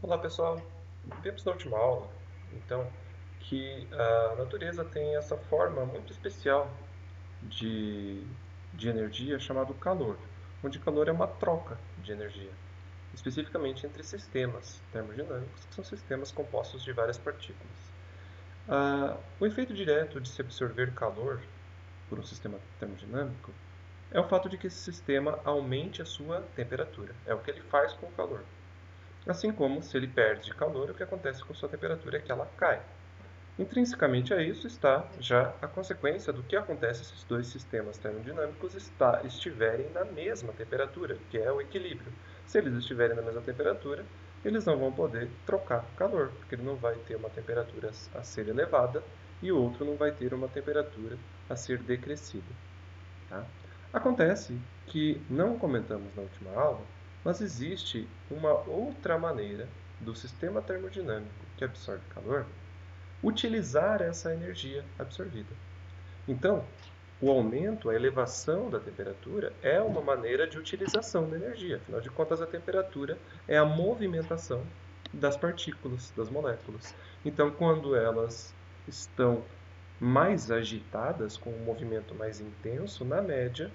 Olá pessoal, vimos na última aula, então, que a natureza tem essa forma muito especial de, de energia chamado calor, onde calor é uma troca de energia, especificamente entre sistemas termodinâmicos, que são sistemas compostos de várias partículas. O efeito direto de se absorver calor por um sistema termodinâmico é o fato de que esse sistema aumente a sua temperatura, é o que ele faz com o calor. Assim como, se ele perde calor, o que acontece com sua temperatura é que ela cai. Intrinsecamente a isso está já a consequência do que acontece se os dois sistemas termodinâmicos estiverem na mesma temperatura, que é o equilíbrio. Se eles estiverem na mesma temperatura, eles não vão poder trocar calor, porque ele não vai ter uma temperatura a ser elevada e o outro não vai ter uma temperatura a ser decrescida. Tá? Acontece que não comentamos na última aula, mas existe uma outra maneira do sistema termodinâmico que absorve calor utilizar essa energia absorvida. Então, o aumento, a elevação da temperatura é uma maneira de utilização da energia. Afinal de contas, a temperatura é a movimentação das partículas, das moléculas. Então, quando elas estão mais agitadas, com um movimento mais intenso, na média,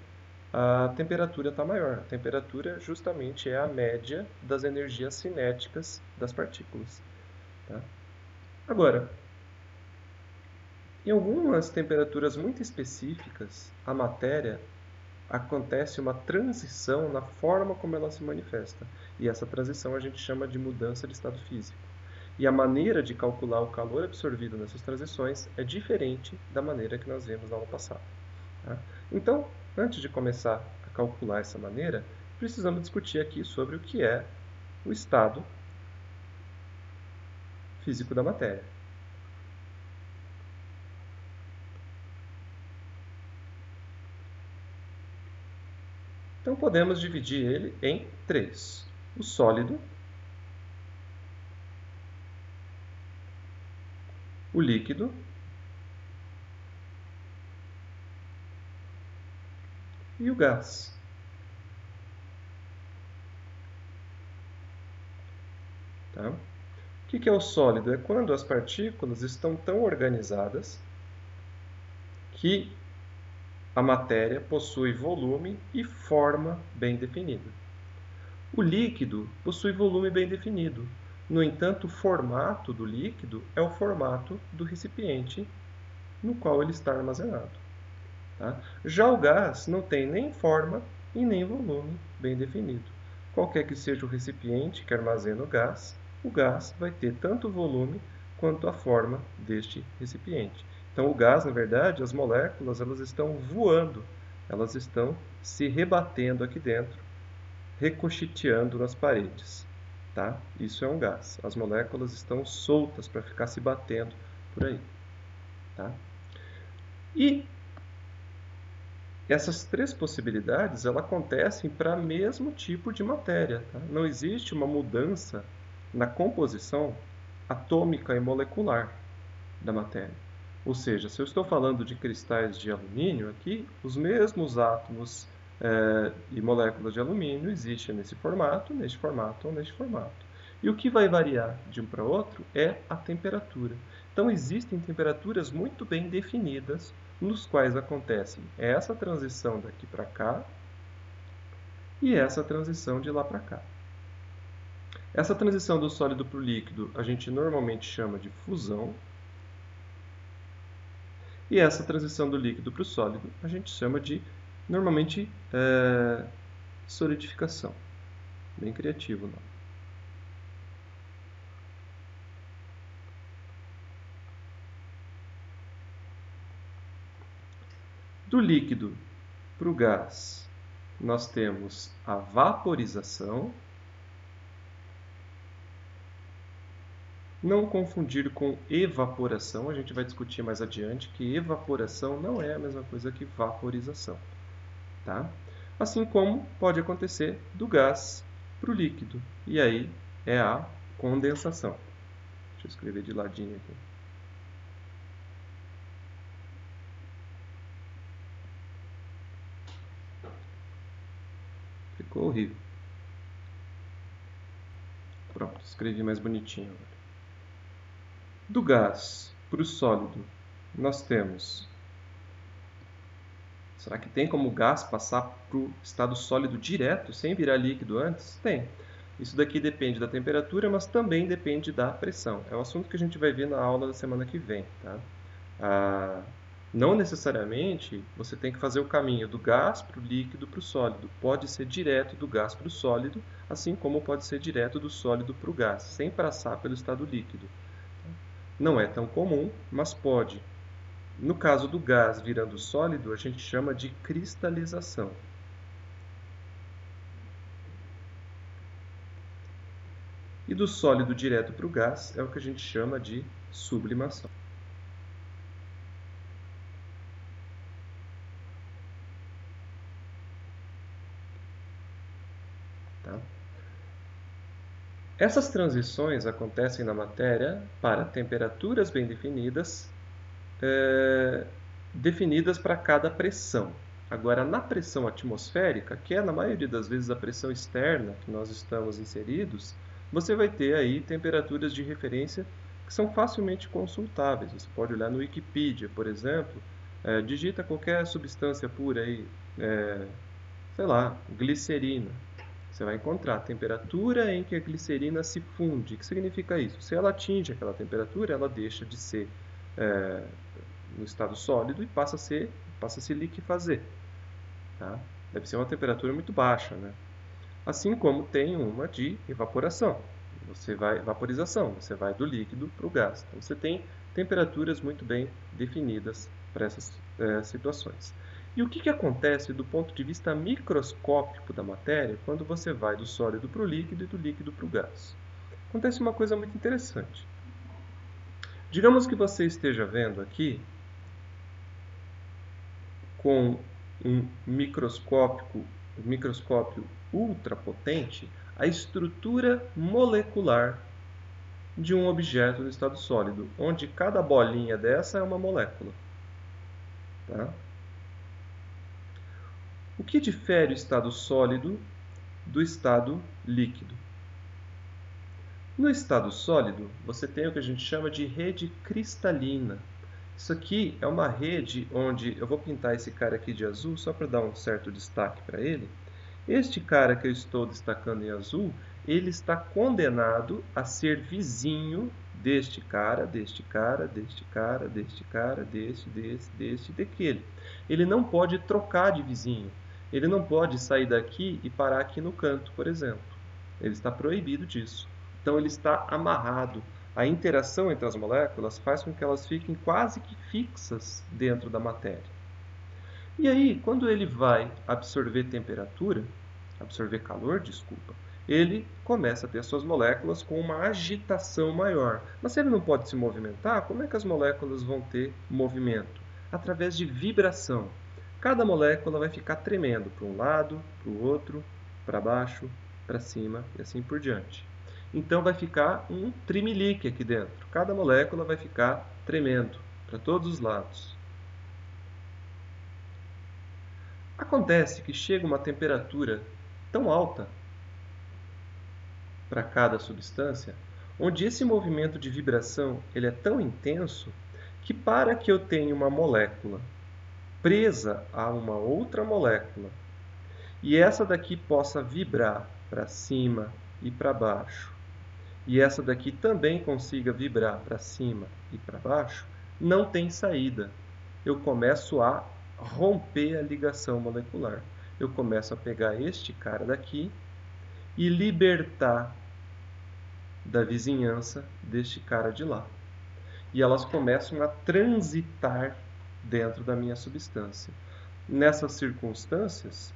a temperatura está maior. A temperatura justamente é a média das energias cinéticas das partículas. Tá? Agora, em algumas temperaturas muito específicas, a matéria acontece uma transição na forma como ela se manifesta. E essa transição a gente chama de mudança de estado físico. E a maneira de calcular o calor absorvido nessas transições é diferente da maneira que nós vimos na aula passada. Tá? Então, antes de começar a calcular essa maneira, precisamos discutir aqui sobre o que é o estado físico da matéria. Então, podemos dividir ele em três: o sólido, o líquido e o gás. Tá? O que é o sólido? É quando as partículas estão tão organizadas que a matéria possui volume e forma bem definida. O líquido possui volume bem definido. No entanto, o formato do líquido é o formato do recipiente no qual ele está armazenado. Tá? Já o gás não tem nem forma e nem volume bem definido. Qualquer que seja o recipiente que armazena o gás vai ter tanto o volume quanto a forma deste recipiente. Então, o gás, na verdade, as moléculas elas estão voando, elas estão se rebatendo aqui dentro, ricocheteando nas paredes. Tá? Isso é um gás. As moléculas estão soltas para ficar se batendo por aí. Tá? E essas três possibilidades ela acontecem para o mesmo tipo de matéria. Tá? Não existe uma mudança na composição atômica e molecular da matéria. Ou seja, se eu estou falando de cristais de alumínio aqui, os mesmos átomos e moléculas de alumínio existem nesse formato, neste formato ou neste formato. E o que vai variar de um para outro é a temperatura. Então existem temperaturas muito bem definidas nos quais acontecem essa transição daqui para cá e essa transição de lá para cá. Essa transição do sólido para o líquido a gente normalmente chama de fusão, e essa transição do líquido para o sólido a gente chama de, normalmente, solidificação. Bem criativo o nome. Do líquido para o gás, nós temos a vaporização. Não confundir com evaporação, a gente vai discutir mais adiante que evaporação não é a mesma coisa que vaporização. Tá? Assim como pode acontecer do gás para o líquido, e aí é a condensação. Deixa eu escrever de ladinho aqui. Ficou horrível. Pronto, escrevi mais bonitinho agora. Do gás para o sólido, nós temos... Será que tem como o gás passar para o estado sólido direto, sem virar líquido antes? Tem. Isso daqui depende da temperatura, mas também depende da pressão. É um assunto que a gente vai ver na aula da semana que vem, tá? Não necessariamente você tem que fazer o caminho do gás para o líquido para o sólido. Pode ser direto do gás para o sólido, assim como pode ser direto do sólido para o gás, sem passar pelo estado líquido. Não é tão comum, mas pode. No caso do gás virando sólido, a gente chama de cristalização. E do sólido direto para o gás é o que a gente chama de sublimação. Tá? Essas transições acontecem na matéria para temperaturas bem definidas, definidas para cada pressão. Agora, na pressão atmosférica, que é na maioria das vezes a pressão externa que nós estamos inseridos, você vai ter aí temperaturas de referência que são facilmente consultáveis. Você pode olhar no Wikipedia, por exemplo, digita qualquer substância pura aí, sei lá, glicerina. Você vai encontrar a temperatura em que a glicerina se funde. O que significa isso? Se ela atinge aquela temperatura, ela deixa de ser no estado sólido e passa a se liquefazer. Tá? Deve ser uma temperatura muito baixa, né? Assim como tem uma de evaporação. Vaporização, você vai do líquido para o gás. Então, você tem temperaturas muito bem definidas para essas situações. E o que acontece do ponto de vista microscópico da matéria quando você vai do sólido para o líquido e do líquido para o gás? Acontece uma coisa muito interessante. Digamos que você esteja vendo aqui com um microscópio ultrapotente a estrutura molecular de um objeto no estado sólido, onde cada bolinha dessa é uma molécula. Tá? O que difere o estado sólido do estado líquido? No estado sólido, você tem o que a gente chama de rede cristalina. Isso aqui é uma rede onde eu vou pintar esse cara aqui de azul só para dar um certo destaque para ele. Este cara que eu estou destacando em azul, ele está condenado a ser vizinho deste cara, deste cara, deste cara, deste cara, deste, e daquele. Ele não pode trocar de vizinho. Ele não pode sair daqui e parar aqui no canto, por exemplo. Ele está proibido disso. Então ele está amarrado. A interação entre as moléculas faz com que elas fiquem quase que fixas dentro da matéria. E aí, quando ele vai absorver calor, ele começa a ter suas moléculas com uma agitação maior. Mas se ele não pode se movimentar, como é que as moléculas vão ter movimento? Através de vibração. Cada molécula vai ficar tremendo para um lado, para o outro, para baixo, para cima e assim por diante. Então vai ficar um trimelique aqui dentro. Cada molécula vai ficar tremendo para todos os lados. Acontece que chega uma temperatura tão alta para cada substância, onde esse movimento de vibração ele é tão intenso que para que eu tenha uma molécula presa a uma outra molécula e essa daqui possa vibrar para cima e para baixo, e essa daqui também consiga vibrar para cima e para baixo, não tem saída. Eu começo a romper a ligação molecular. Eu começo a pegar este cara daqui e libertar da vizinhança deste cara de lá. E elas começam a transitar dentro da minha substância. Nessas circunstâncias,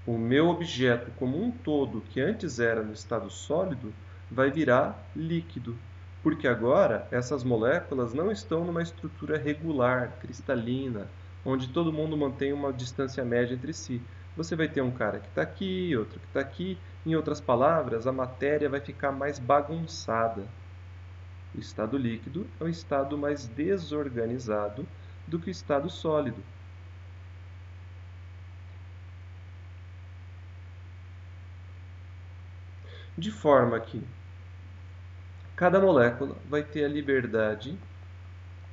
o meu objeto como um todo, que antes era no estado sólido, vai virar líquido, porque agora essas moléculas não estão numa estrutura regular, cristalina, onde todo mundo mantém uma distância média entre si. Você vai ter um cara que está aqui, outro que está aqui. Em outras palavras, a matéria vai ficar mais bagunçada. O estado líquido é um estado mais desorganizado do que o estado sólido. de forma que cada molécula vai ter a liberdade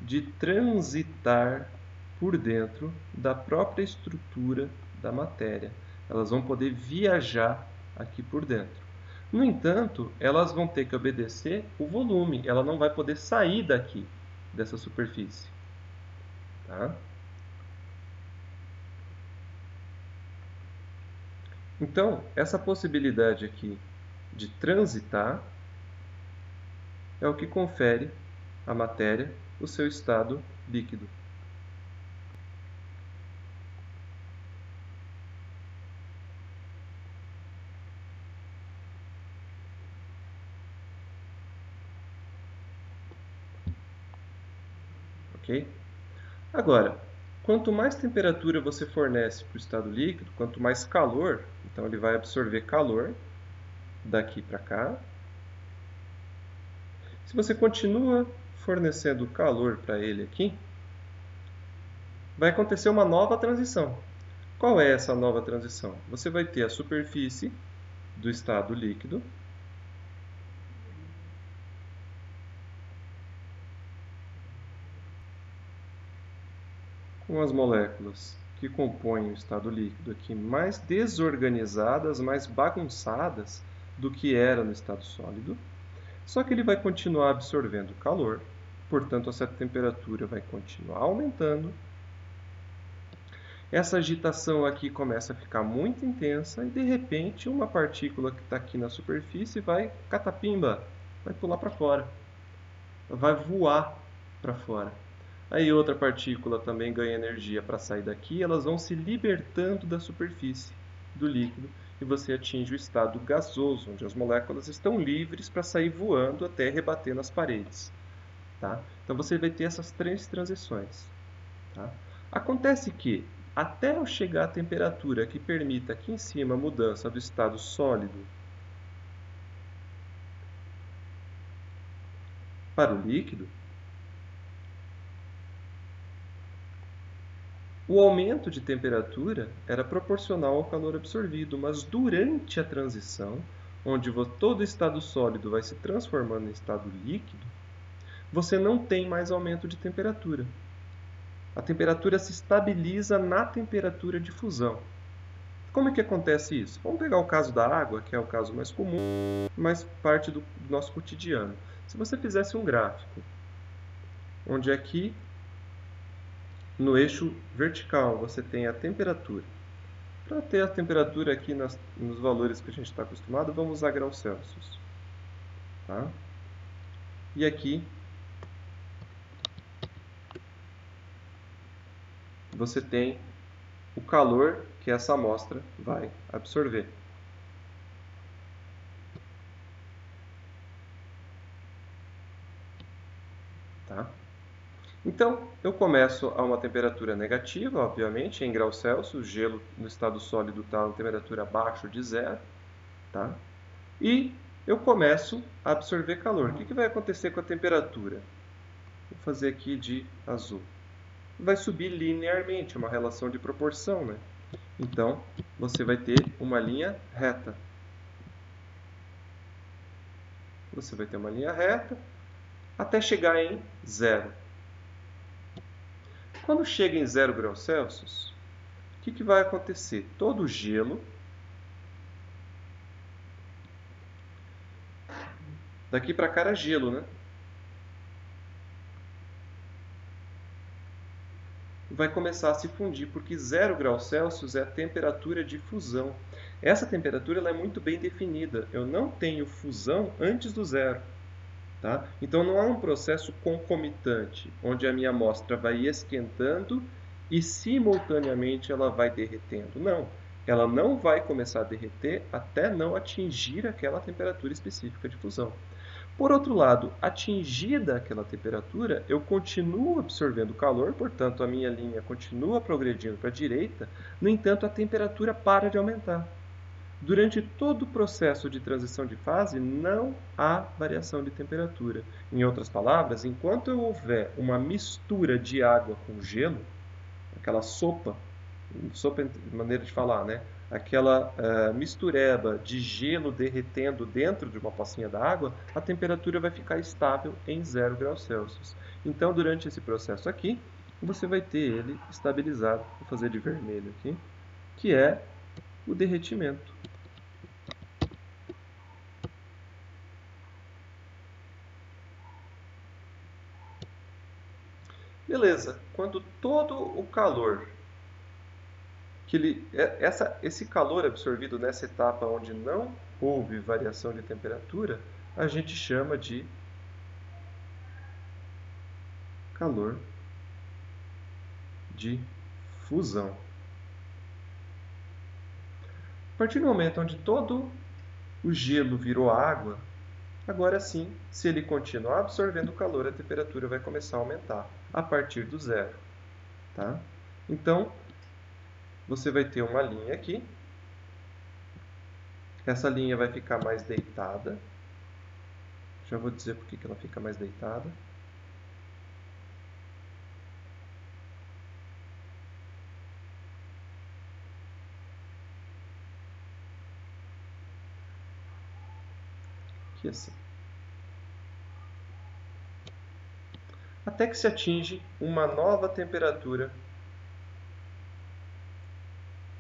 de transitar por dentro da própria estrutura da matéria. Elas vão poder viajar aqui por dentro. No entanto, elas vão ter que obedecer o volume. Ela não vai poder sair daqui, dessa superfície. Tá? Então, essa possibilidade aqui de transitar é o que confere à matéria o seu estado líquido. Ok? Agora, quanto mais temperatura você fornece para o estado líquido, quanto mais calor, então ele vai absorver calor daqui para cá. Se você continua fornecendo calor para ele aqui, vai acontecer uma nova transição. Qual é essa nova transição? Você vai ter a superfície do estado líquido com as moléculas que compõem o estado líquido aqui mais desorganizadas, mais bagunçadas do que era no estado sólido. Só que ele vai continuar absorvendo calor, portanto essa temperatura vai continuar aumentando. Essa agitação aqui começa a ficar muito intensa e de repente uma partícula que está aqui na superfície vai catapimba, vai pular para fora, vai voar para fora. Aí outra partícula também ganha energia para sair daqui, elas vão se libertando da superfície do líquido e você atinge o estado gasoso, onde as moléculas estão livres para sair voando até rebater nas paredes. Tá? Então você vai ter essas três transições. Tá? Acontece que, até eu chegar à temperatura que permita aqui em cima a mudança do estado sólido para o líquido, o aumento de temperatura era proporcional ao calor absorvido, mas durante a transição, onde todo estado sólido vai se transformando em estado líquido, você não tem mais aumento de temperatura. A temperatura se estabiliza na temperatura de fusão. Como é que acontece isso? Vamos pegar o caso da água, que é o caso mais comum, mas parte do nosso cotidiano. Se você fizesse um gráfico, onde aqui no eixo vertical você tem a temperatura. Para ter a temperatura aqui nos valores que a gente está acostumado, vamos usar graus Celsius. Tá? E aqui você tem o calor que essa amostra vai absorver. Tá? Então, eu começo a uma temperatura negativa, obviamente, em graus Celsius. O gelo no estado sólido está a temperatura abaixo de zero. Tá? E eu começo a absorver calor. O que vai acontecer com a temperatura? Vou fazer aqui de azul. Vai subir linearmente, uma relação de proporção, né? Então, você vai ter uma linha reta. Você vai ter uma linha reta até chegar em zero. Quando chega em 0 graus Celsius, o que vai acontecer? Todo o gelo daqui para cá era gelo, né? Vai começar a se fundir, porque 0 graus Celsius é a temperatura de fusão. Essa temperatura ela é muito bem definida. Eu não tenho fusão antes do zero. Tá? Então não há um processo concomitante, onde a minha amostra vai esquentando e simultaneamente ela vai derretendo. Não, ela não vai começar a derreter até não atingir aquela temperatura específica de fusão. Por outro lado, atingida aquela temperatura, eu continuo absorvendo calor, portanto a minha linha continua progredindo para a direita, no entanto a temperatura para de aumentar. Durante todo o processo de transição de fase, não há variação de temperatura. Em outras palavras, enquanto eu houver uma mistura de água com gelo, aquela sopa, sopa é maneira de falar, né? aquela mistureba de gelo derretendo dentro de uma pocinha d'água, a temperatura vai ficar estável em 0 graus Celsius. Então, durante esse processo aqui, você vai ter ele estabilizado, vou fazer de vermelho aqui, que é o derretimento. Beleza, quando todo o calor esse calor absorvido nessa etapa onde não houve variação de temperatura, a gente chama de calor de fusão. A partir do momento onde todo o gelo virou água, agora sim, se ele continuar absorvendo o calor, a temperatura vai começar a aumentar a partir do zero. Tá? Então, você vai ter uma linha aqui. Essa linha vai ficar mais deitada. Já vou dizer por que ela fica mais deitada. Aqui assim. Até que se atinge uma nova temperatura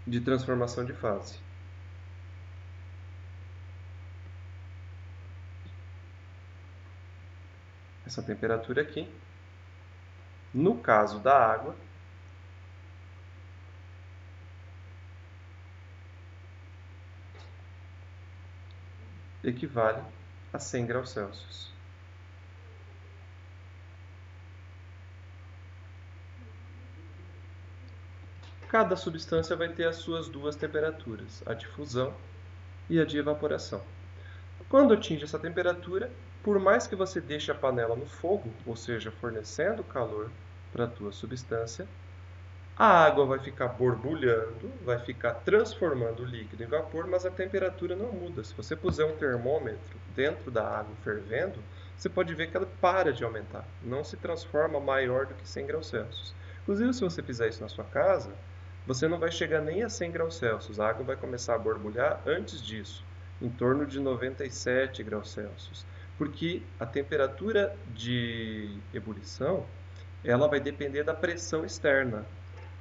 de transformação de fase. Essa temperatura aqui, no caso da água, equivale a 100 graus Celsius. Cada substância vai ter as suas duas temperaturas, a de fusão e a de evaporação. Quando atinge essa temperatura, por mais que você deixe a panela no fogo, ou seja, fornecendo calor para a tua substância, a água vai ficar borbulhando, vai ficar transformando o líquido em vapor, mas a temperatura não muda. Se você puser um termômetro dentro da água fervendo, você pode ver que ela para de aumentar, não se transforma maior do que 100 graus Celsius. Inclusive, se você fizer isso na sua casa, você não vai chegar nem a 100 graus Celsius, a água vai começar a borbulhar antes disso, em torno de 97 graus Celsius, porque a temperatura de ebulição ela vai depender da pressão externa.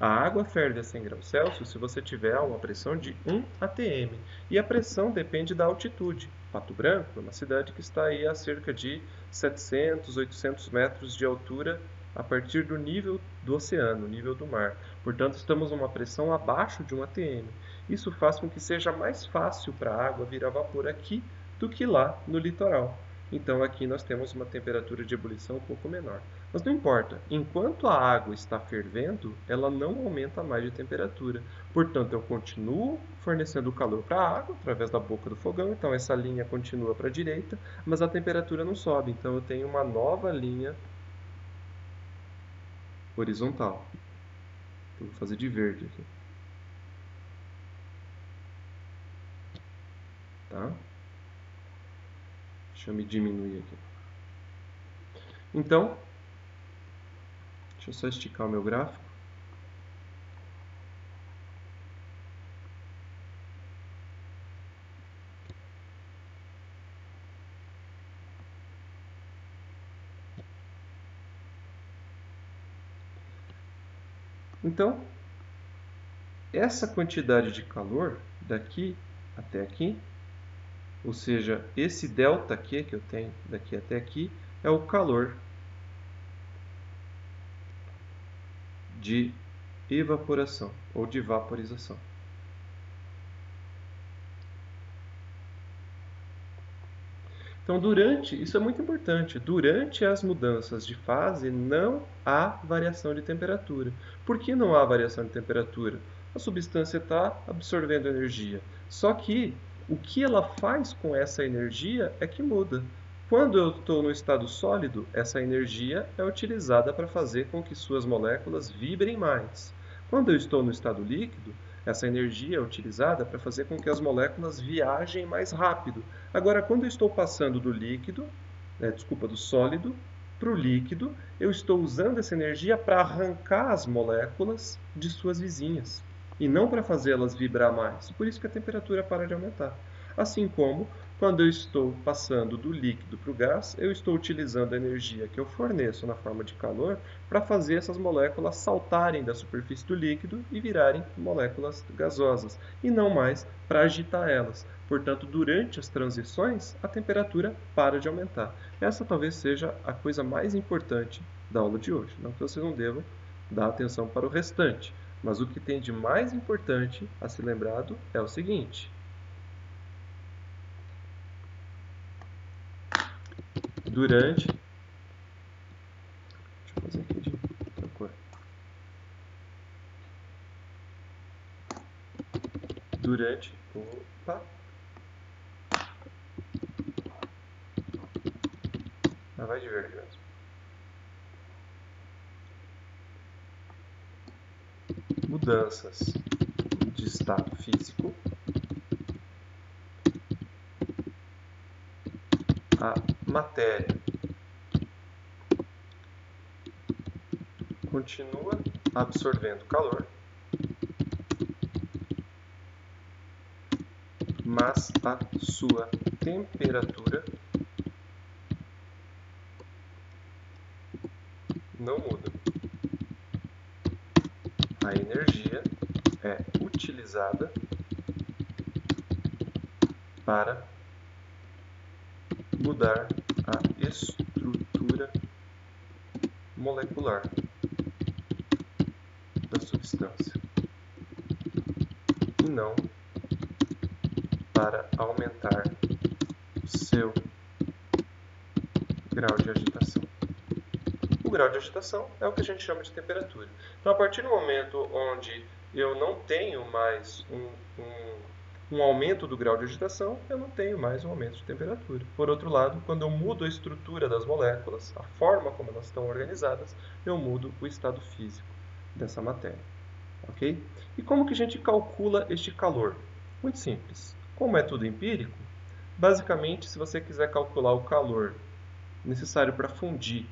A água ferve a 100 graus Celsius se você tiver uma pressão de 1 atm. E a pressão depende da altitude. Pato Branco é uma cidade que está aí a cerca de 700, 800 metros de altura a partir do nível do oceano, nível do mar. Portanto, estamos numa pressão abaixo de 1 atm. Isso faz com que seja mais fácil para a água virar vapor aqui do que lá no litoral. Então aqui nós temos uma temperatura de ebulição um pouco menor. Mas não importa, enquanto a água está fervendo, ela não aumenta mais de temperatura. Portanto, eu continuo fornecendo calor para a água através da boca do fogão, então essa linha continua para a direita, mas a temperatura não sobe. Então eu tenho uma nova linha horizontal. Eu vou fazer de verde aqui. Tá? Deixa eu me diminuir aqui. Então, deixa eu só esticar o meu gráfico. Então, essa quantidade de calor daqui até aqui, ou seja, esse ΔQ que eu tenho daqui até aqui, é o calor de evaporação ou de vaporização. Então, isso é muito importante, durante as mudanças de fase não há variação de temperatura. Por que não há variação de temperatura? A substância está absorvendo energia. Só que o que ela faz com essa energia é que muda. Quando eu estou no estado sólido, essa energia é utilizada para fazer com que suas moléculas vibrem mais. Quando eu estou no estado líquido, essa energia é utilizada para fazer com que as moléculas viajem mais rápido. Agora, quando eu estou passando do sólido para o líquido, eu estou usando essa energia para arrancar as moléculas de suas vizinhas. e não para fazê-las vibrar mais. Por isso que a temperatura para de aumentar. Assim como, quando eu estou passando do líquido para o gás, eu estou utilizando a energia que eu forneço na forma de calor para fazer essas moléculas saltarem da superfície do líquido e virarem moléculas gasosas, e não mais para agitar elas. Portanto, durante as transições, a temperatura para de aumentar. Essa talvez seja a coisa mais importante da aula de hoje. Não que vocês não devam dar atenção para o restante, mas o que tem de mais importante a ser lembrado é o seguinte: durante. Deixa eu fazer aqui de outra cor. Durante. Opa! Mas vai de verde mesmo. Mudanças de estado físico, a matéria continua absorvendo calor, mas a sua temperatura não muda. A energia é utilizada para mudar a estrutura molecular da substância e não para aumentar seu grau de agitação. O grau de agitação é o que a gente chama de temperatura. Então, a partir do momento onde eu não tenho mais um aumento do grau de agitação, eu não tenho mais um aumento de temperatura. Por outro lado, quando eu mudo a estrutura das moléculas, a forma como elas estão organizadas, eu mudo o estado físico dessa matéria. Ok? E como que a gente calcula este calor? Muito simples. Como é tudo empírico, basicamente, se você quiser calcular o calor necessário para fundir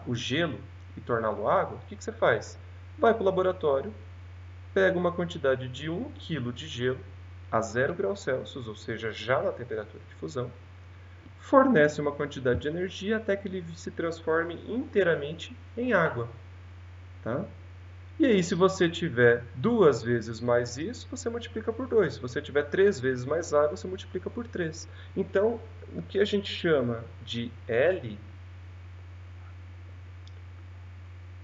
o gelo e torná-lo água, o que você faz? Vai para o laboratório, pega uma quantidade de 1 kg de gelo a 0 graus Celsius, ou seja, já na temperatura de fusão, fornece uma quantidade de energia até que ele se transforme inteiramente em água. Tá? E aí, se você tiver 2 vezes mais isso, você multiplica por 2. Se você tiver 3 vezes mais água, você multiplica por 3. Então, o que a gente chama de L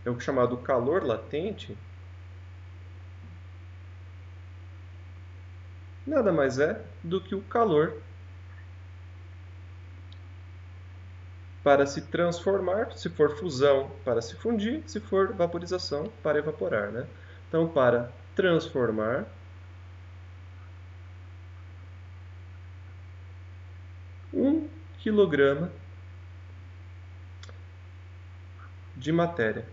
é o chamado calor latente, nada mais é do que o calor para se transformar, se for fusão, para se fundir, se for vaporização, para evaporar. Né? Então, para transformar 1 quilograma de matéria.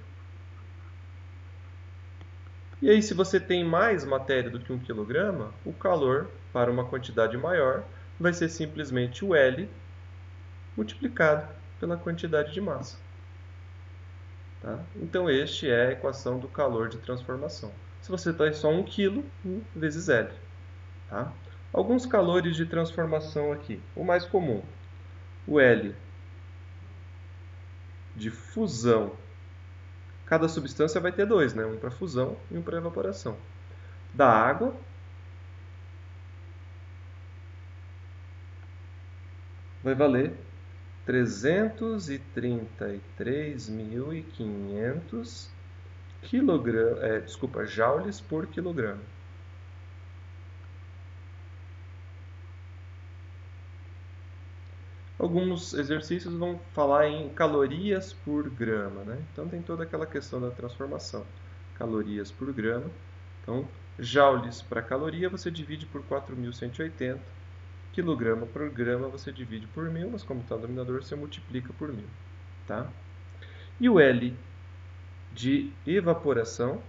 E aí, se você tem mais matéria do que 1 quilograma, o calor para uma quantidade maior vai ser simplesmente o L multiplicado pela quantidade de massa. Tá? Então, este é a equação do calor de transformação. Se você tem só 1 kg, 1 vezes L. Tá? Alguns calores de transformação aqui. O mais comum, o L de fusão. Cada substância vai ter 2, né? Um para fusão e um para evaporação. Da água, vai valer 333.500 joules por quilograma. Alguns exercícios vão falar em calorias por grama, né? Então tem toda aquela questão da transformação. Calorias por grama. Então, joules para caloria você divide por 4.180. Quilograma por grama você divide por 1.000, mas como está no denominador, você multiplica por 1.000. Tá? E o L de evaporação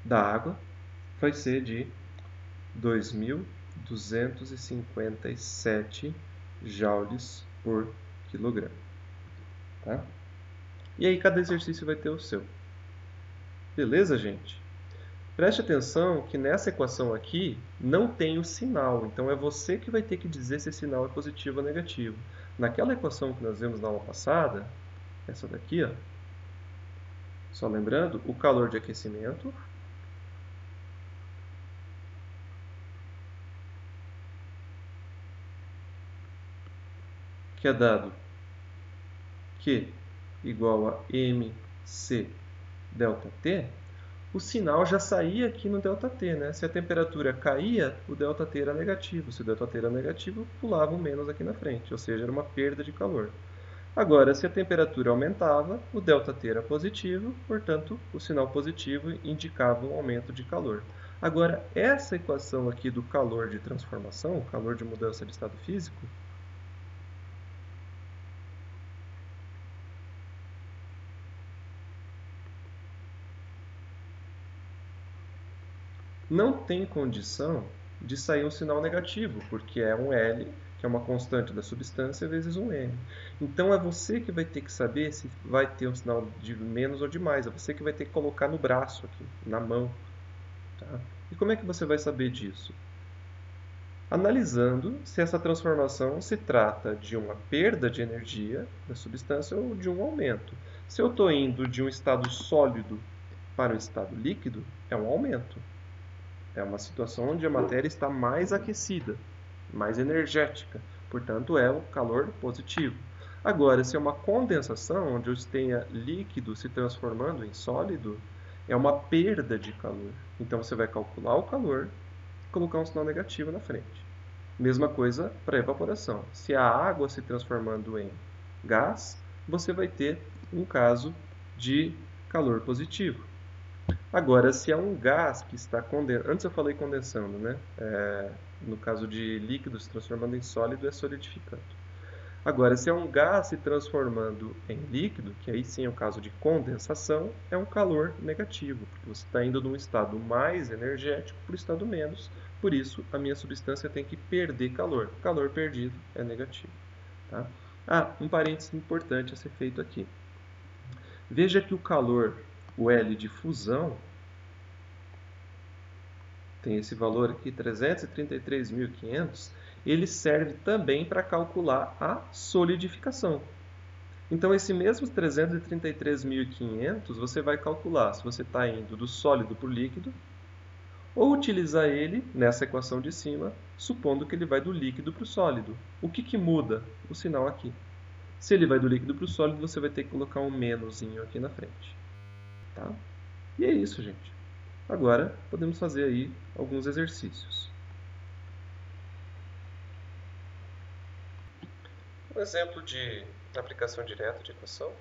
da água vai ser de 2.257 joules por quilograma. Tá? E aí cada exercício vai ter o seu. Beleza, gente? Preste atenção que nessa equação aqui não tem o sinal, então é você que vai ter que dizer se esse sinal é positivo ou negativo. Naquela equação que nós vimos na aula passada, essa daqui, ó, só lembrando, o calor de aquecimento que é dado Q igual a mc ΔT, o sinal já saía aqui no ΔT, né? Se a temperatura caía, o ΔT era negativo. Se o ΔT era negativo, pulava um menos aqui na frente, ou seja, era uma perda de calor. Agora, se a temperatura aumentava, o ΔT era positivo, portanto, o sinal positivo indicava um aumento de calor. Agora, essa equação aqui do calor de transformação, calor de mudança de estado físico, não tem condição de sair um sinal negativo, porque é um L, que é uma constante da substância, vezes um M. Então é você que vai ter que saber se vai ter um sinal de menos ou de mais. É você que vai ter que colocar no braço aqui, na mão. Tá? E como é que você vai saber disso? Analisando se essa transformação se trata de uma perda de energia da substância ou de um aumento. Se eu estou indo de um estado sólido para um estado líquido, é um aumento. É uma situação onde a matéria está mais aquecida, mais energética. Portanto, é o calor positivo. Agora, se é uma condensação, onde eu tenha líquido se transformando em sólido, é uma perda de calor. Então, você vai calcular o calor e colocar um sinal negativo na frente. Mesma coisa para a evaporação. Se a água se transformando em gás, você vai ter um caso de calor positivo. Agora, se é um gás que está condensando... Antes eu falei condensando, né? No caso de líquido se transformando em sólido, é solidificando. Agora, se é um gás se transformando em líquido, que aí sim é o caso de condensação, é um calor negativo, porque você está indo de um estado mais energético para o estado menos. Por isso, a minha substância tem que perder calor. Calor perdido é negativo. Tá? Um parênteses importante a ser feito aqui. Veja que o calor, o L de fusão, tem esse valor aqui, 333.500, ele serve também para calcular a solidificação. Então, esse mesmo 333.500, você vai calcular se você está indo do sólido para o líquido, ou utilizar ele nessa equação de cima, supondo que ele vai do líquido para o sólido. O que muda? O sinal aqui. Se ele vai do líquido para o sólido, você vai ter que colocar um menosinho aqui na frente. Tá? E é isso, gente. Agora, podemos fazer aí alguns exercícios. Um exemplo de aplicação direta de equação.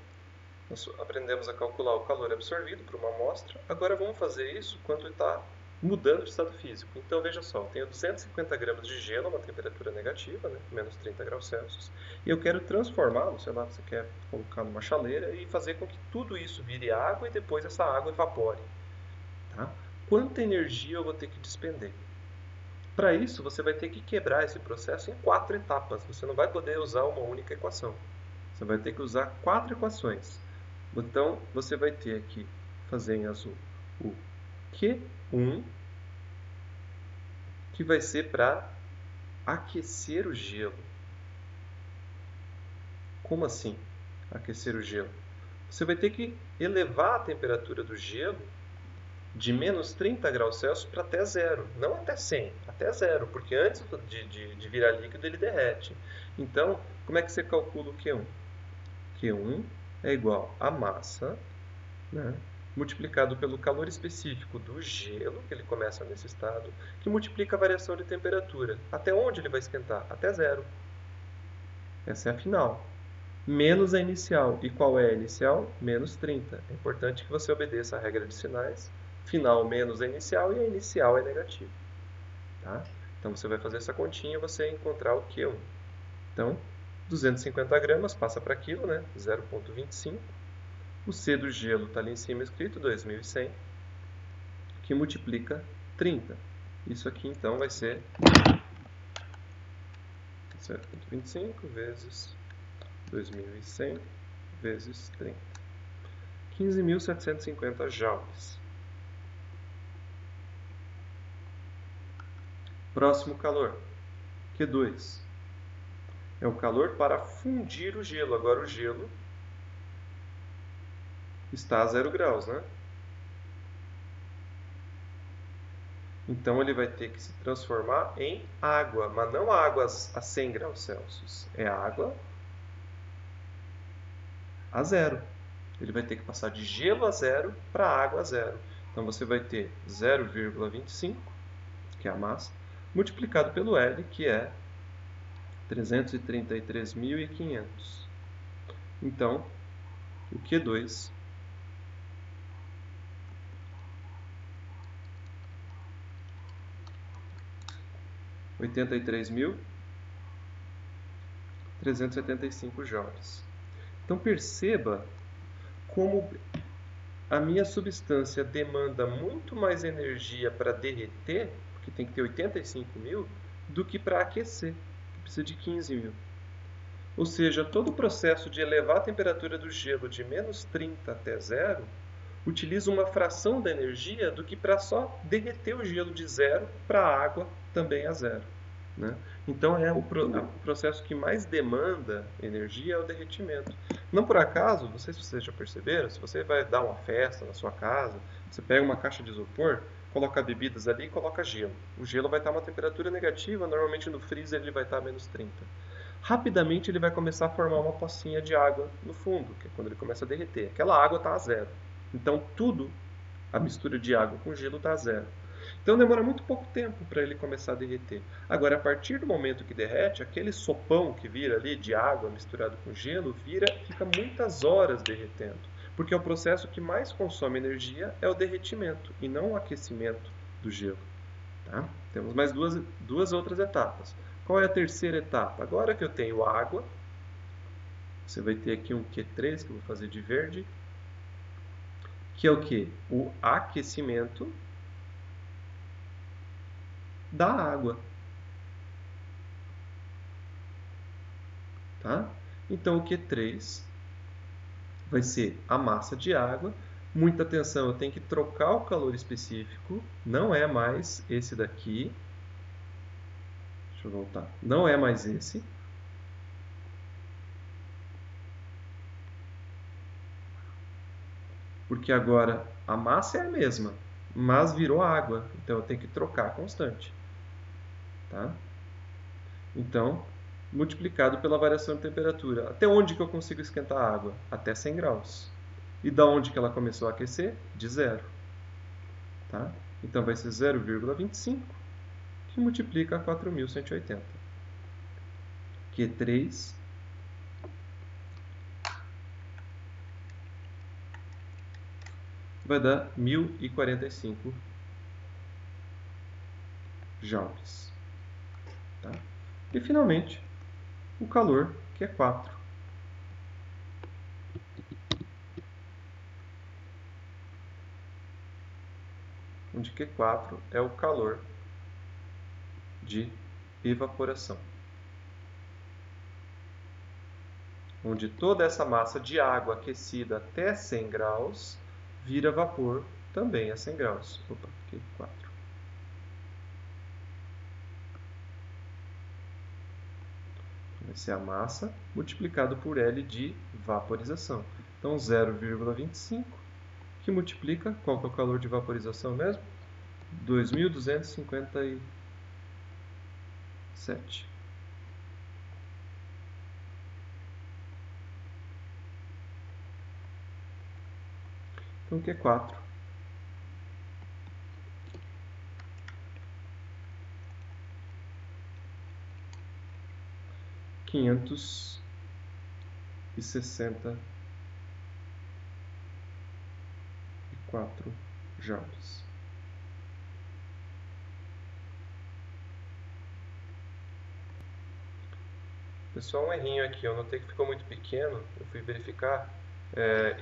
Nós aprendemos a calcular o calor absorvido por uma amostra. Agora vamos fazer isso quando está mudando de estado físico. Então, veja só, eu tenho 250 gramas de gelo a uma temperatura negativa, né, menos 30 graus Celsius, e eu quero transformá-lo, sei lá, você quer colocar numa chaleira e fazer com que tudo isso vire água e depois essa água evapore. Tá? Quanta energia eu vou ter que despender? Para isso, você vai ter que quebrar esse processo em 4 etapas. Você não vai poder usar uma única equação. Você vai ter que usar 4 equações. Então, você vai ter aqui, fazer em azul, o Q1, que vai ser para aquecer o gelo. Como assim, aquecer o gelo? Você vai ter que elevar a temperatura do gelo de menos 30 graus Celsius para até zero. Não até 100, até zero, porque antes de virar líquido ele derrete. Então, como é que você calcula o Q1? Q1 é igual a massa, né, multiplicado pelo calor específico do gelo, que ele começa nesse estado, que multiplica a variação de temperatura. Até onde ele vai esquentar? Até zero. Essa é a final. Menos a inicial. E qual é a inicial? Menos 30. É importante que você obedeça a regra de sinais. Final menos a inicial e a inicial é negativa. Tá? Então você vai fazer essa continha e você vai encontrar o Q1. Então, 250 gramas passa para quilo, né? 0,25. O C do gelo está ali em cima escrito, 2.100, que multiplica 30. Isso aqui, então, vai ser 0,25 vezes 2.100 vezes 30. 15.750 joules. Próximo calor, Q2. É o calor para fundir o gelo. Agora o gelo está a 0 graus, né? Então ele vai ter que se transformar em água, mas não água a 100 graus Celsius. É água a 0. Ele vai ter que passar de gelo a 0 para água a 0. Então você vai ter 0,25, que é a massa, multiplicado pelo L, que é 333.500. Então, o Q2 83.375 joules. Então perceba como a minha substância demanda muito mais energia para derreter, porque tem que ter 85.000, do que para aquecer, que precisa de 15.000. Ou seja, todo o processo de elevar a temperatura do gelo de menos 30 até 0 utiliza uma fração da energia do que para só derreter o gelo de 0 para a água também a 0. Né? Então o processo que mais demanda energia é o derretimento. Não por acaso, não sei se vocês já perceberam, se você vai dar uma festa na sua casa, você pega uma caixa de isopor, coloca bebidas ali e coloca gelo. O gelo vai estar a uma temperatura negativa, normalmente no freezer ele vai estar a menos 30. Rapidamente ele vai começar a formar uma pocinha de água no fundo, que é quando ele começa a derreter. Aquela água está a 0. Então tudo, a mistura de água com gelo está a 0. Então demora muito pouco tempo para ele começar a derreter. Agora, a partir do momento que derrete, aquele sopão que vira ali de água misturado com gelo, fica muitas horas derretendo. Porque é o processo que mais consome energia é o derretimento e não o aquecimento do gelo. Tá? Temos mais duas outras etapas. Qual é a terceira etapa? Agora que eu tenho água, você vai ter aqui um Q3, que eu vou fazer de verde, que é o quê? O aquecimento da água. Tá? Então o Q3 vai ser a massa de água. Muita atenção, eu tenho que trocar o calor específico, não é mais esse daqui. Deixa eu voltar. Não é mais esse. Porque agora a massa é a mesma, mas virou água. Então eu tenho que trocar constante. Tá? Então, multiplicado pela variação de temperatura. Até onde que eu consigo esquentar a água? Até 100 graus. E da onde que ela começou a aquecer? De 0. Tá? Então vai ser 0,25, que multiplica 4.180. Q3 vai dar 1.045 joules. Tá? E finalmente, o calor, que é 4. Onde Q4 é o calor de evaporação. Onde toda essa massa de água aquecida até 100 graus vira vapor também a 100 graus. Opa, Q4. Vai ser a massa multiplicado por L de vaporização. Então 0,25, que multiplica, qual que é o calor de vaporização mesmo? 2.257. Então Q4 564 joules. Pessoal, um errinho aqui, eu notei que ficou muito pequeno, eu fui verificar,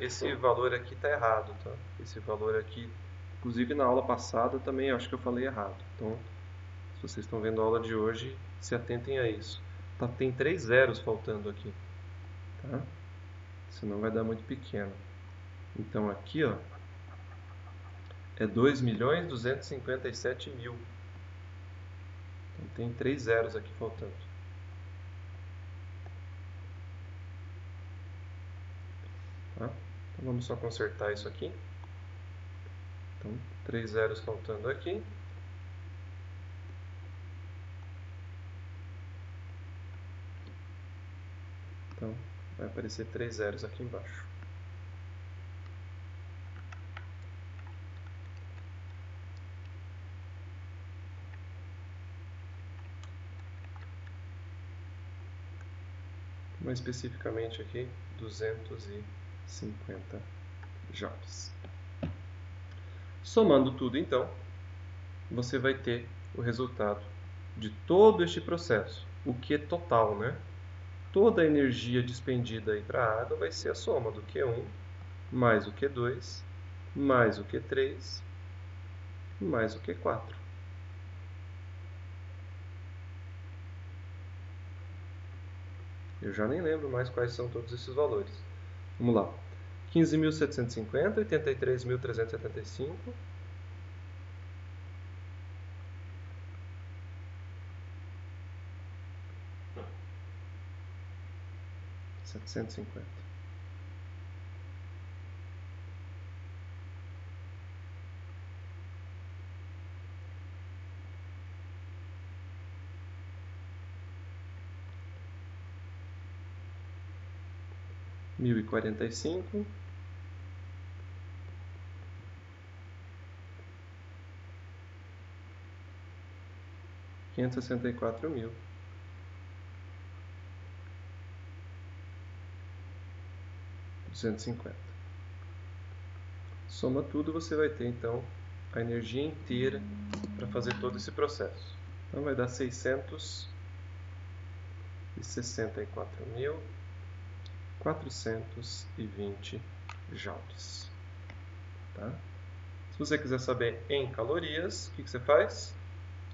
esse valor aqui está errado, tá? Esse valor aqui, inclusive na aula passada também acho que eu falei errado, então se vocês estão vendo a aula de hoje, se atentem a isso. Tá, tem 3 zeros faltando aqui, tá? Senão vai dar muito pequeno. Então aqui, ó, é 2.257.000. Então tem 3 zeros aqui faltando. Tá? Então vamos só consertar isso aqui. Então, 3 zeros faltando aqui. Então, vai aparecer 3 zeros aqui embaixo. Mais especificamente aqui, 250 joules. Somando tudo, então, você vai ter o resultado de todo este processo. O Q total, né? Toda a energia despendida aí para a água vai ser a soma do Q1 mais o Q2 mais o Q3 mais o Q4. Eu já nem lembro mais quais são todos esses valores. Vamos lá. 15.750, 83.375, 750. Mil e 45, 564.000, 250. Soma tudo, você vai ter então a energia inteira para fazer todo esse processo. Então vai dar 664.420 joules. Tá? Se você quiser saber em calorias, o que você faz?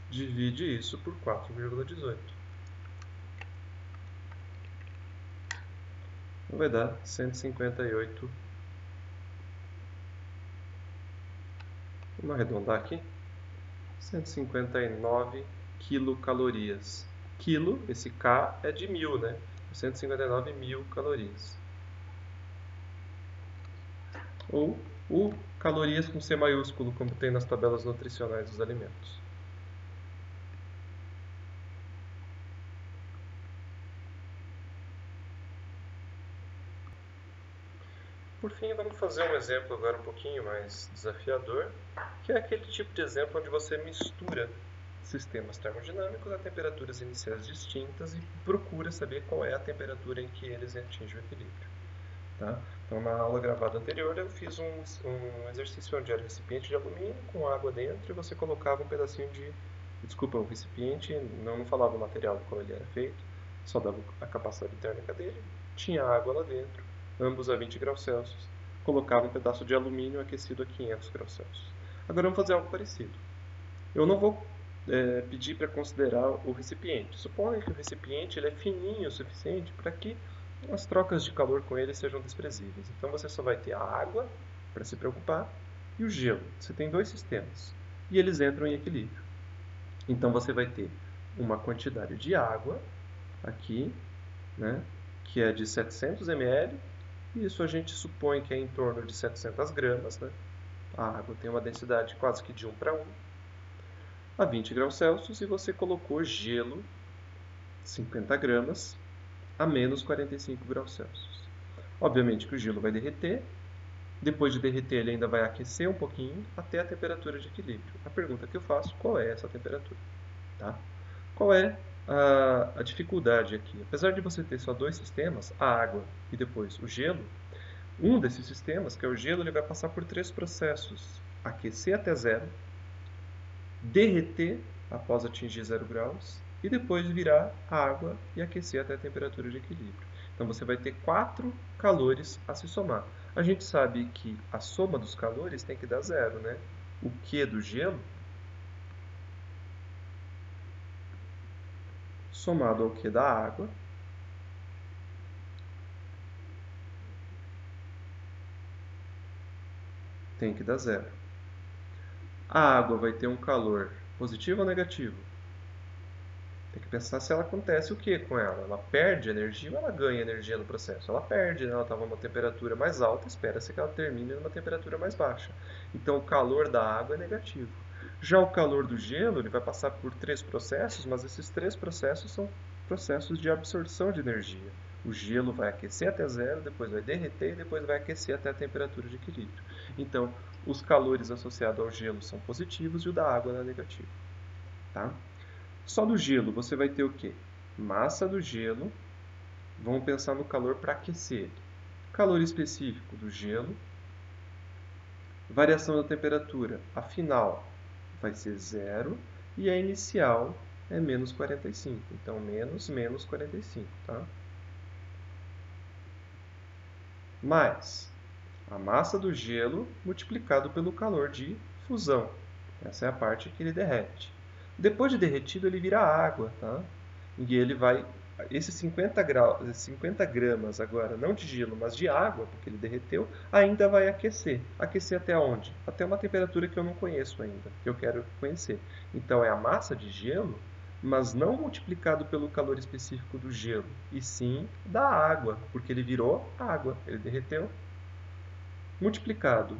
Divide isso por 4,18. Então vai dar 158. Vamos arredondar aqui. 159 quilocalorias. Quilo, esse K é de 1000, né? 159.000 calorias. Ou o calorias com C maiúsculo, como tem nas tabelas nutricionais dos alimentos. Por fim, vamos fazer um exemplo agora um pouquinho mais desafiador, que é aquele tipo de exemplo onde você mistura sistemas termodinâmicos a temperaturas iniciais distintas e procura saber qual é a temperatura em que eles atingem o equilíbrio. Tá? Então, na aula gravada anterior, eu fiz um exercício onde era um recipiente de alumínio com água dentro e você colocava um pedacinho de... Desculpa, o recipiente, não falava o material do qual ele era feito, só dava a capacidade térmica dele, tinha água lá dentro, ambos a 20 graus Celsius, colocava um pedaço de alumínio aquecido a 500 graus Celsius. Agora vamos fazer algo parecido. Eu não vou pedir para considerar o recipiente. Suponha que o recipiente ele é fininho o suficiente para que as trocas de calor com ele sejam desprezíveis. Então você só vai ter a água para se preocupar e o gelo. Você tem dois sistemas e eles entram em equilíbrio. Então você vai ter uma quantidade de água aqui, né, que é de 700 ml, e isso a gente supõe que é em torno de 700 gramas. Né? A água tem uma densidade quase que de 1 para 1, a 20 graus Celsius, e você colocou gelo, 50 gramas, a menos 45 graus Celsius. Obviamente que o gelo vai derreter, depois de derreter ele ainda vai aquecer um pouquinho até a temperatura de equilíbrio. A pergunta que eu faço, qual é essa temperatura? Tá? Qual é a dificuldade aqui? Apesar de você ter só dois sistemas, a água e depois o gelo, um desses sistemas, que é o gelo, ele vai passar por três processos. Aquecer até zero, derreter após atingir 0 graus e depois virar a água e aquecer até a temperatura de equilíbrio. Então você vai ter 4 calores a se somar. A gente sabe que a soma dos calores tem que dar zero, né? O Q do gelo somado ao Q da água Tem que dar zero. A água vai ter um calor positivo ou negativo? Tem que pensar se ela acontece o que com ela. Ela perde energia ou ela ganha energia no processo? Ela perde, né? Ela estava numa temperatura mais alta, espera-se que ela termine numa temperatura mais baixa. Então o calor da água é negativo. Já o calor do gelo, ele vai passar por três processos, mas esses três processos são processos de absorção de energia. O gelo vai aquecer até zero, depois vai derreter e depois vai aquecer até a temperatura de equilíbrio. Então, os calores associados ao gelo são positivos e o da água é negativo. Tá? Só do gelo você vai ter o quê? Massa do gelo. Vamos pensar no calor para aquecer ele. Calor específico do gelo. Variação da temperatura. A final vai ser zero e a inicial é menos 45. Então, menos 45, tá? Mais a massa do gelo multiplicado pelo calor de fusão. Essa é a parte que ele derrete. Depois de derretido, ele vira água, tá? E ele vai... Esses 50 gramas agora, não de gelo, mas de água, porque ele derreteu, ainda vai aquecer. Aquecer até onde? Até uma temperatura que eu não conheço ainda, que eu quero conhecer. Então, é a massa de gelo, mas não multiplicado pelo calor específico do gelo, e sim da água, porque ele virou água, ele derreteu, multiplicado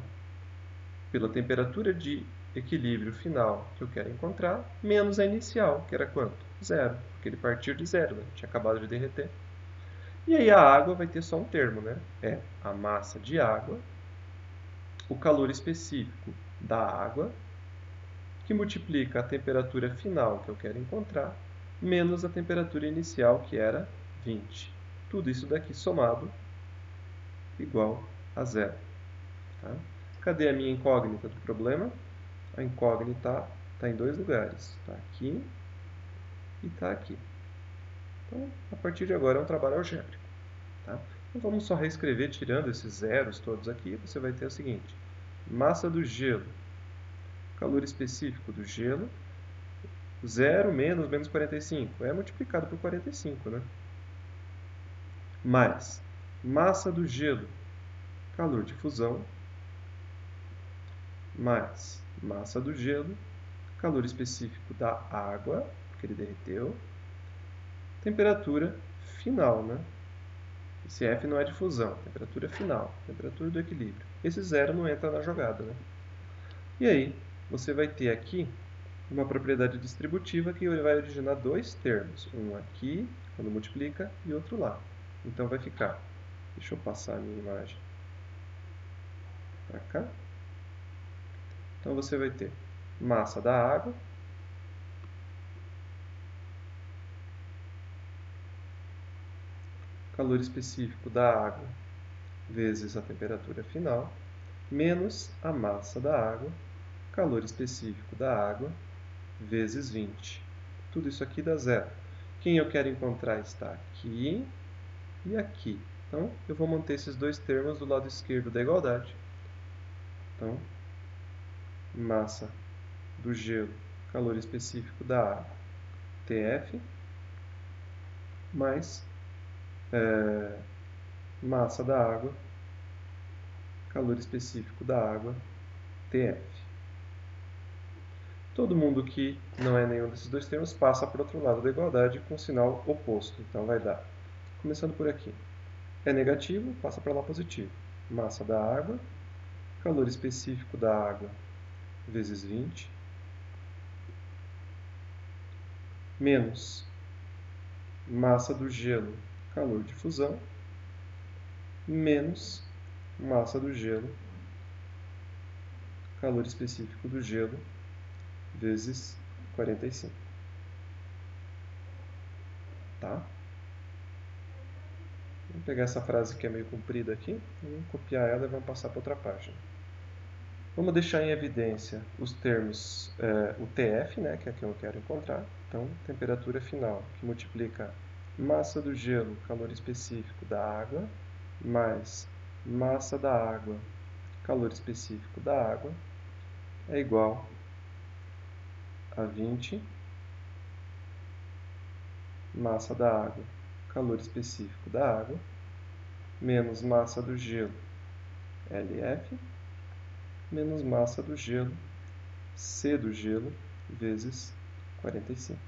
pela temperatura de equilíbrio final que eu quero encontrar, menos a inicial, que era quanto? Zero, porque ele partiu de zero, né? Tinha acabado de derreter. E aí a água vai ter só um termo, né? É a massa de água, o calor específico da água, que multiplica a temperatura final que eu quero encontrar, menos a temperatura inicial, que era 20. Tudo isso daqui somado igual a zero. Tá? Cadê a minha incógnita do problema? A incógnita está em dois lugares. Está aqui e está aqui. Então, a partir de agora é um trabalho algébrico. Tá? Então, vamos só reescrever tirando esses zeros todos aqui. Você vai ter o seguinte. Massa do gelo. Calor específico do gelo. 0 menos 45. É multiplicado por 45, né? Mais massa do gelo. Calor de fusão. Mais massa do gelo. Calor específico da água, porque ele derreteu. Temperatura final, né? Esse F não é de fusão, temperatura final, temperatura do equilíbrio. Esse zero não entra na jogada, né? E aí, você vai ter aqui uma propriedade distributiva que vai originar dois termos. Um aqui, quando multiplica, e outro lá. Então vai ficar, deixa eu passar a minha imagem para cá. Então você vai ter massa da água, calor específico da água vezes a temperatura final, menos a massa da água, calor específico da água, vezes 20. Tudo isso aqui dá zero. Quem eu quero encontrar está aqui e aqui. Então, eu vou manter esses dois termos do lado esquerdo da igualdade. Então, massa do gelo, calor específico da água, TF, mais massa da água, calor específico da água, TF. Todo mundo que não é nenhum desses dois termos passa para o outro lado da igualdade com sinal oposto. Então vai dar, começando por aqui, é negativo, passa para lá positivo. Massa da água, calor específico da água vezes 20, menos massa do gelo, calor de fusão, menos massa do gelo, calor específico do gelo, vezes 45. Tá? Vamos pegar essa frase que é meio comprida aqui, vamos copiar ela e vamos passar para outra página. Vamos deixar em evidência os termos, o TF, né, que é o que eu quero encontrar. Então, temperatura final, que multiplica massa do gelo, calor específico da água, mais massa da água, calor específico da água, é igual a 20, massa da água, calor específico da água, menos massa do gelo, LF, menos massa do gelo, C do gelo, vezes 45.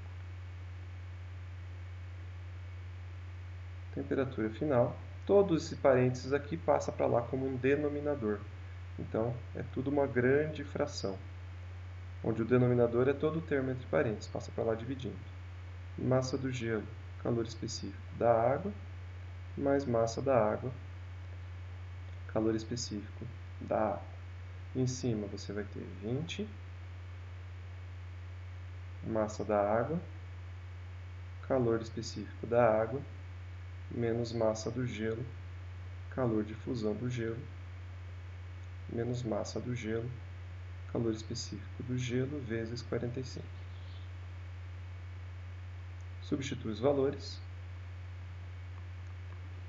Temperatura final. Todo esse parênteses aqui passa para lá como um denominador. Então, é tudo uma grande fração, onde o denominador é todo o termo entre parênteses, passa para lá dividindo. Massa do gelo, calor específico da água, mais massa da água, calor específico da água. Em cima você vai ter 20, massa da água, calor específico da água, menos massa do gelo, calor de fusão do gelo, menos massa do gelo, calor específico do gelo, vezes 45. Substitui os valores.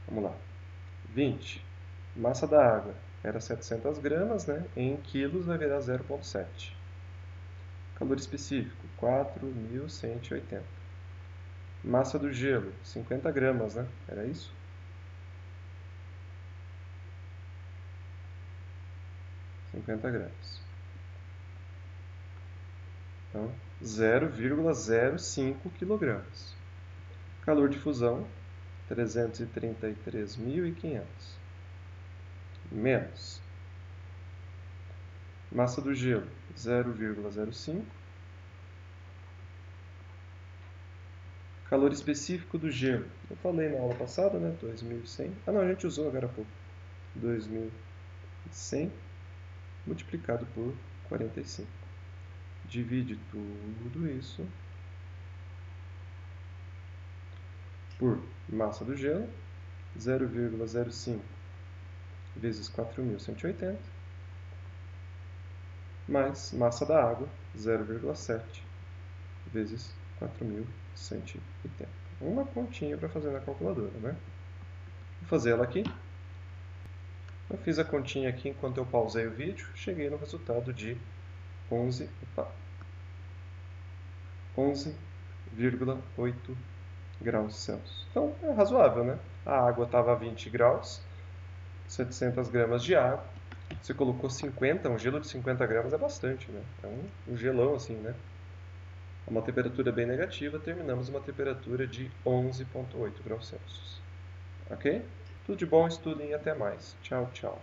Vamos lá. 20. Massa da água era 700 gramas, né? Em quilos vai virar 0,7. Calor específico, 4.180. Massa do gelo, 50 gramas, né? Era isso? gramas. Então, 0,05 kg. Calor de fusão, 333.500. Menos. Massa do gelo, 0,05. Calor específico do gelo. Eu falei na aula passada, né? 2.100. Ah, não, a gente usou agora há pouco. 2.100 multiplicado por 45. Divide tudo isso por massa do gelo, 0,05 vezes 4.180, mais massa da água, 0,7 vezes 4.180. Uma continha para fazer na calculadora, né? Vou fazer ela aqui. Eu fiz a continha aqui enquanto eu pausei o vídeo, cheguei no resultado de 11,8 graus Celsius. Então, é razoável, né? A água estava a 20 graus, 700 gramas de água. Você colocou 50, um gelo de 50 gramas é bastante, né? É um gelão assim, né? A uma temperatura bem negativa, terminamos uma temperatura de 11,8 graus Celsius. Ok? Tudo de bom, estudem e até mais. Tchau, tchau.